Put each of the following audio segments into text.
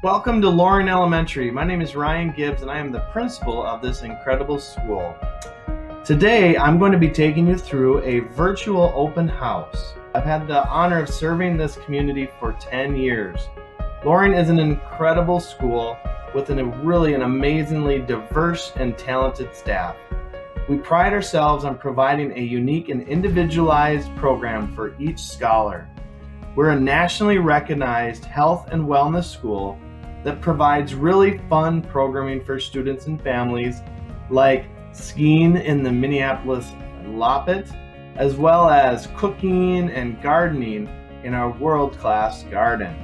Welcome to Loring Elementary. My name is Ryan Gibbs and I am the principal of this incredible school. Today I'm going to be taking you through a virtual open house. I've had the honor of serving this community for 10 years. Loring is an incredible school with an amazingly diverse and talented staff. We pride ourselves on providing a unique and individualized program for each scholar. We're a nationally recognized health and wellness school that provides really fun programming for students and families, like skiing in the Minneapolis Loppet, as well as cooking and gardening in our world-class garden.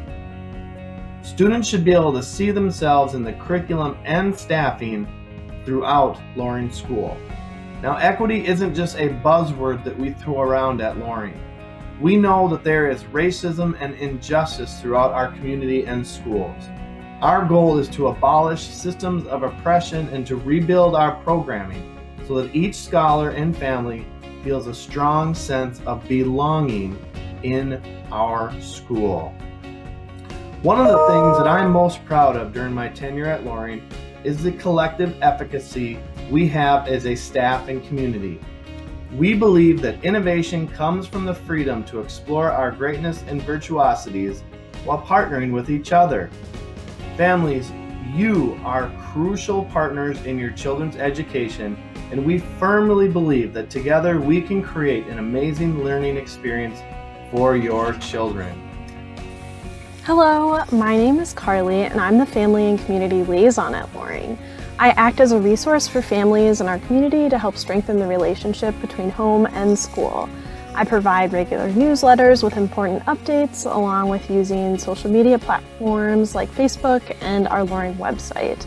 Students should be able to see themselves in the curriculum and staffing throughout Loring School. Now, equity isn't just a buzzword that we throw around at Loring. We know that there is racism and injustice throughout our community and schools. Our goal is to abolish systems of oppression and to rebuild our programming so that each scholar and family feels a strong sense of belonging in our school. One of the things that I'm most proud of during my tenure at Loring is the collective efficacy we have as a staff and community. We believe that innovation comes from the freedom to explore our greatness and virtuosities while partnering with each other. Families, you are crucial partners in your children's education, and we firmly believe that together we can create an amazing learning experience for your children. Hello, my name is Carly and I'm the Family and Community Liaison at Loring. I act as a resource for families in our community to help strengthen the relationship between home and school. I provide regular newsletters with important updates, along with using social media platforms like Facebook and our Loring website.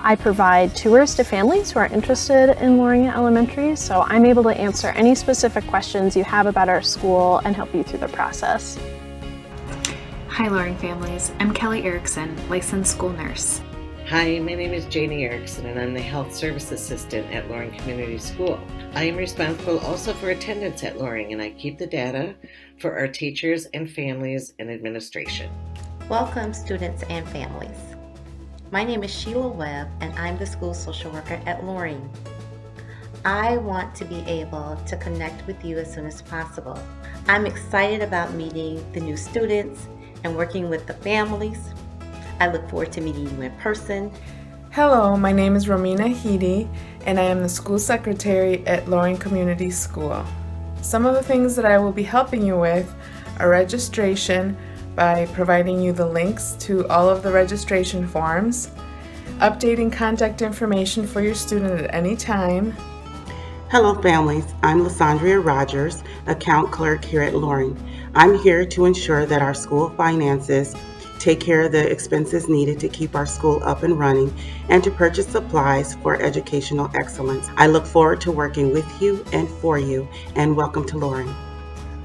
I provide tours to families who are interested in Loring Elementary, so I'm able to answer any specific questions you have about our school and help you through the process. Hi Loring families, I'm Kelly Erickson, licensed school nurse. Hi, my name is Janie Erickson and I'm the Health Service Assistant at Loring Community School. I am responsible also for attendance at Loring and I keep the data for our teachers and families and administration. Welcome students and families. My name is Sheila Webb and I'm the school social worker at Loring. I want to be able to connect with you as soon as possible. I'm excited about meeting the new students and working with the families. I look forward to meeting you in person. Hello, my name is Romina Heedy, and I am the school secretary at Loring Community School. Some of the things that I will be helping you with are registration by providing you the links to all of the registration forms, updating contact information for your student at any time. Hello families, I'm Lysandria Rogers, account clerk here at Loring. I'm here to ensure that our school finances take care of the expenses needed to keep our school up and running and to purchase supplies for educational excellence. I look forward to working with you and for you, and welcome to Loring.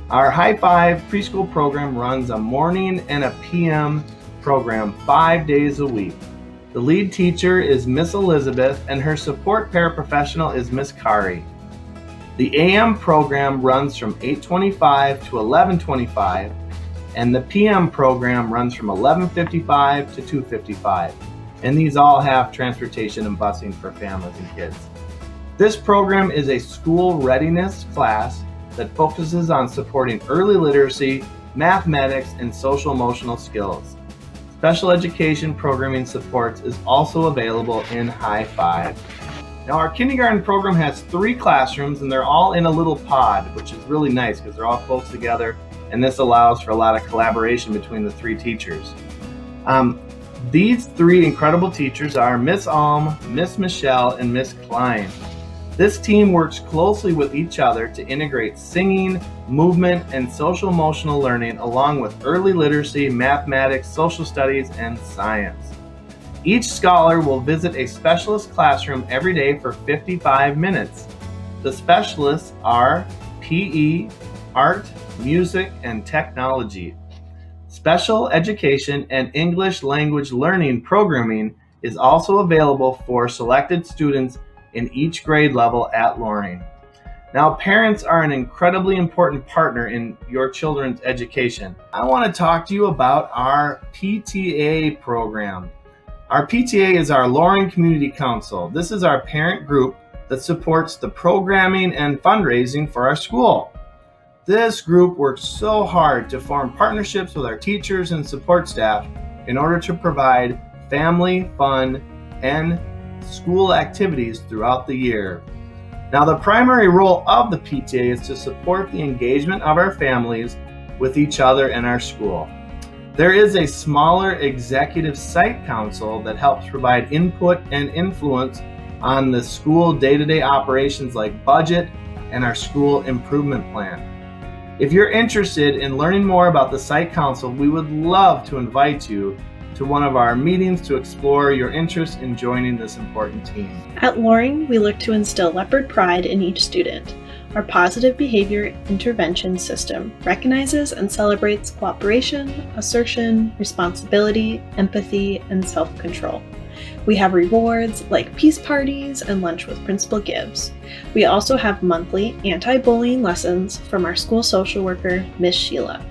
Our High Five preschool program runs a morning and a PM program 5 days a week. The lead teacher is Miss Elizabeth and her support paraprofessional is Miss Kari. The AM program runs from 8:25 to 11:25 and the PM program runs from 11:55 to 2:55. And these all have transportation and busing for families and kids. This program is a school readiness class that focuses on supporting early literacy, mathematics, and social emotional skills. Special education programming supports is also available in High Five. Now our kindergarten program has 3 classrooms and they're all in a little pod, which is really nice because they're all close together and this allows for a lot of collaboration between the 3 teachers. These 3 incredible teachers are Miss Alm, Miss Michelle, and Miss Klein. This team works closely with each other to integrate singing, movement, and social emotional learning along with early literacy, mathematics, social studies, and science. Each scholar will visit a specialist classroom every day for 55 minutes. The specialists are PE, art, music, and technology. Special education and English language learning programming is also available for selected students in each grade level at Loring. Now, parents are an incredibly important partner in your children's education. I want to talk to you about our PTA program. Our PTA is our Loring Community Council. This is our parent group that supports the programming and fundraising for our school. This group works so hard to form partnerships with our teachers and support staff in order to provide family, fun, and school activities throughout the year. Now, the primary role of the PTA is to support the engagement of our families with each other and our school. There is a smaller executive site council that helps provide input and influence on the school day-to-day operations like budget and our school improvement plan. If you're interested in learning more about the site council, we would love to invite you to one of our meetings to explore your interest in joining this important team. At Loring, we look to instill leopard pride in each student. Our positive behavior intervention system recognizes and celebrates cooperation, assertion, responsibility, empathy, and self-control. We have rewards like peace parties and lunch with Principal Gibbs. We also have monthly anti-bullying lessons from our school social worker, Miss Sheila.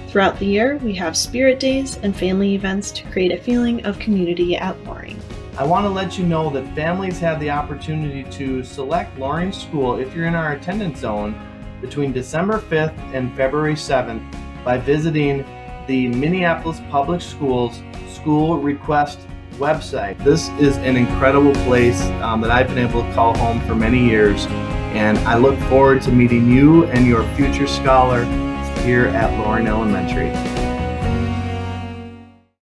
Throughout the year, we have spirit days and family events to create a feeling of community at Loring. I want to let you know that families have the opportunity to select Loring School if you're in our attendance zone between December 5th and February 7th by visiting the Minneapolis Public Schools School Request website. This is an incredible place that I've been able to call home for many years, and I look forward to meeting you and your future scholar here at Loring Elementary.